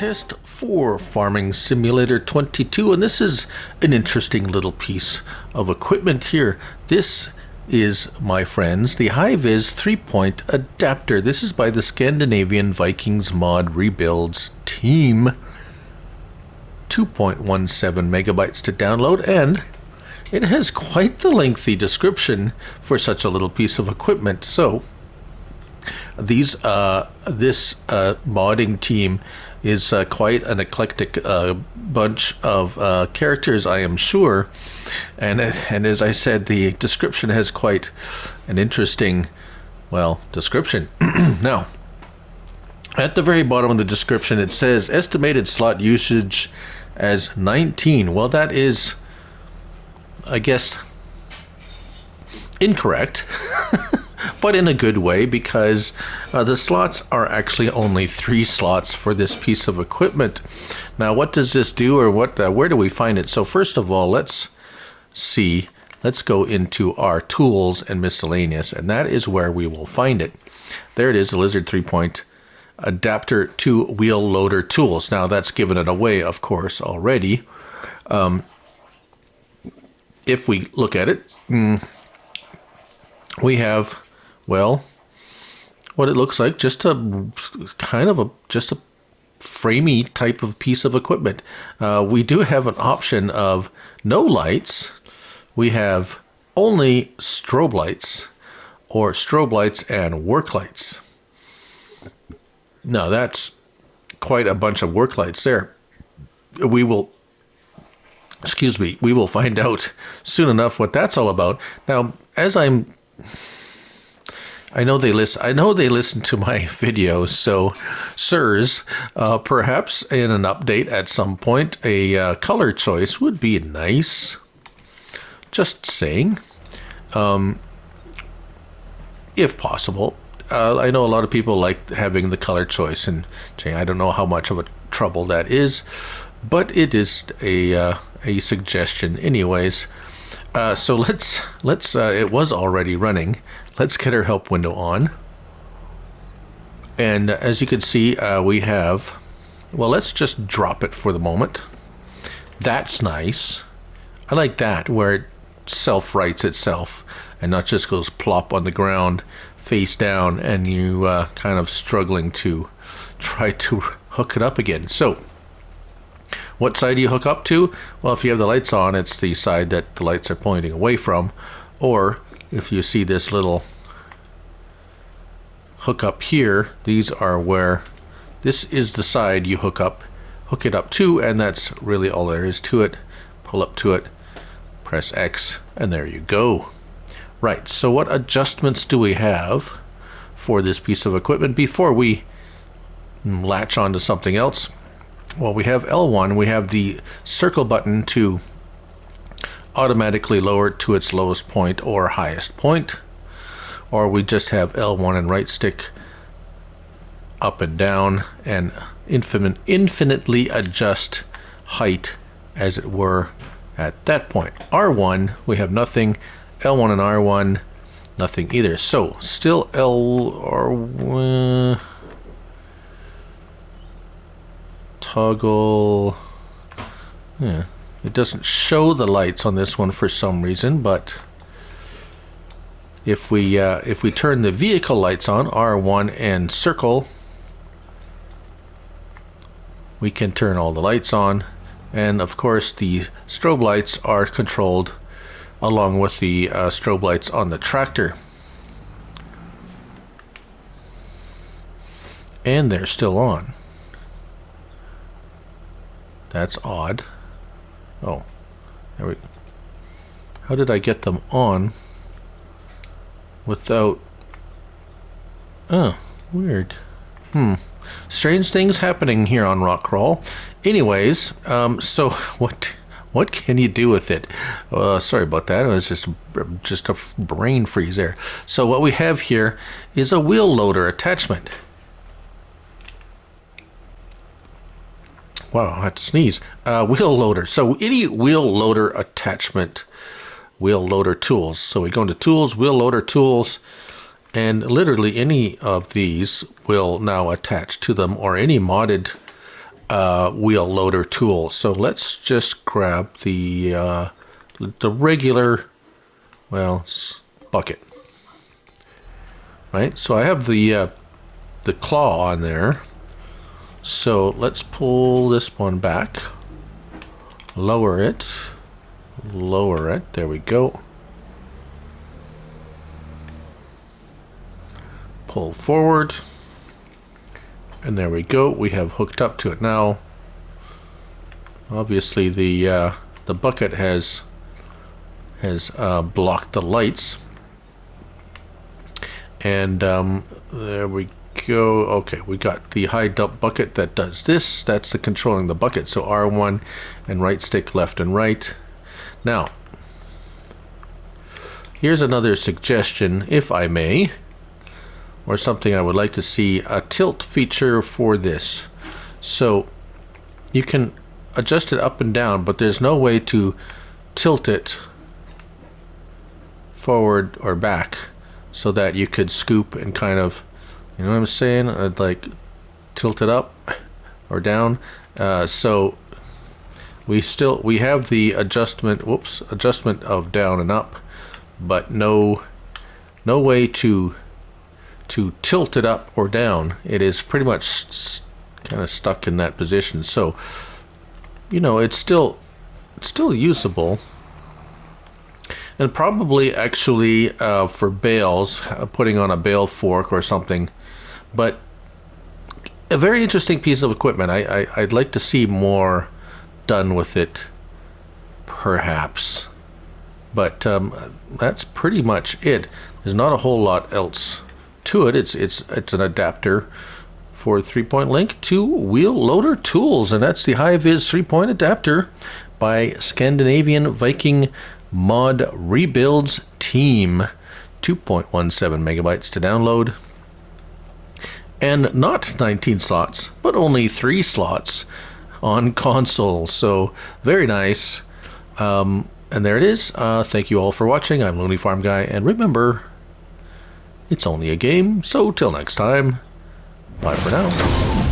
test for Farming Simulator 22, and this is an interesting little piece of equipment here. This is, my friends, the Hi-Vis 3-point adapter. This is by the ScandinavianVikingsModRebuildsTeam. 2.17 megabytes to download, and it has quite the lengthy description for such a little piece of equipment. So this modding team is quite an eclectic bunch of characters, I am sure, and as I said, the description has quite an interesting, well, description. Now, at the very bottom of the description, it says estimated slot usage as 19. Well, that is, I guess, incorrect. But in a good way, because the slots are actually only 3 slots for this piece of equipment. Now, what does this do, or where do we find it? So first of all, let's see. Let's go into our tools and miscellaneous, and that is where we will find it. There it is, the Lizard 3-point adapter to wheel loader tools. Now, that's given it away, of course, already. If we look at it, we have, well, what it looks like, just a kind of just a framey type of piece of equipment. We do have an option of no lights. We have only strobe lights, or strobe lights and work lights. Now, that's quite a bunch of work lights there. We will find out soon enough what that's all about. Now, as I know they listen to my videos, so sirs, perhaps in an update at some point, a color choice would be nice. Just saying, if possible. I know a lot of people like having the color choice, and I don't know how much of a trouble that is, but it is a suggestion anyways. So let's it was already running. Let's get our help window on, and as you can see, we have, well, let's just drop it for the moment. That's nice. I like that, where it self-rights itself and not just goes plop on the ground face down and you kind of struggling to try to hook it up again. So what side do you hook up to? Well, if you have the lights on, it's the side that the lights are pointing away from. Or if you see this little hook up here, these are where, this is the side you hook it up to, and that's really all there is to it. Pull up to it, press X, and there you go. Right, so what adjustments do we have for this piece of equipment before we latch on to something else? Well, we have L1, we have the circle button to automatically lower it to its lowest point or highest point, or we just have L1 and right stick up and down and infinitely adjust height, as it were, at that point. R1, we have nothing. L1 and R1, nothing either. So still L or toggle. Yeah, it doesn't show the lights on this one for some reason, but if we turn the vehicle lights on, R1 and circle, we can turn all the lights on, and of course the strobe lights are controlled along with the strobe lights on the tractor. And they're still on. That's odd. Oh, there we go. How did I get them on without... Oh, weird. Strange things happening here on Rock Crawl. Anyways, so what can you do with it? Sorry about that. It was just a brain freeze there. So what we have here is a wheel loader attachment. Wow, I had to sneeze. Wheel loader. So any wheel loader attachment, wheel loader tools. So we go into tools, wheel loader tools, and literally any of these will now attach to them, or any modded wheel loader tool. So let's just grab the regular, well, bucket. Right, so I have the claw on there. So let's pull this one back, lower it, there we go. Pull forward, and there we go, we have hooked up to it now. Obviously the bucket has blocked the lights. And there we go. Okay, we got the high dump bucket that does this. That's the controlling the bucket. So R1 and right stick left and right. Now, here's another suggestion, if I may, or something I would like to see, a tilt feature for this. So you can adjust it up and down, but there's no way to tilt it forward or back, so that you could scoop and kind of, you know what I'm saying? I'd like tilt it up or down. So we have the adjustment of down and up, but no way to tilt it up or down. It is pretty much kind of stuck in that position. So, you know, it's still usable. And probably actually for bales, putting on a bale fork or something. But a very interesting piece of equipment. I'd like to see more done with it, perhaps. But that's pretty much it. There's not a whole lot else to it. It's an adapter for 3-point link to wheel loader tools, and that's the Hi-Vis 3-point adapter by Scandinavian Viking Mod Rebuilds Team. 2.17 megabytes to download, and not 19 slots, but only 3 slots on console. So very nice. And there it is. Thank you all for watching. I'm Looney Farm Guy, and remember, it's only a game. So till next time, bye for now.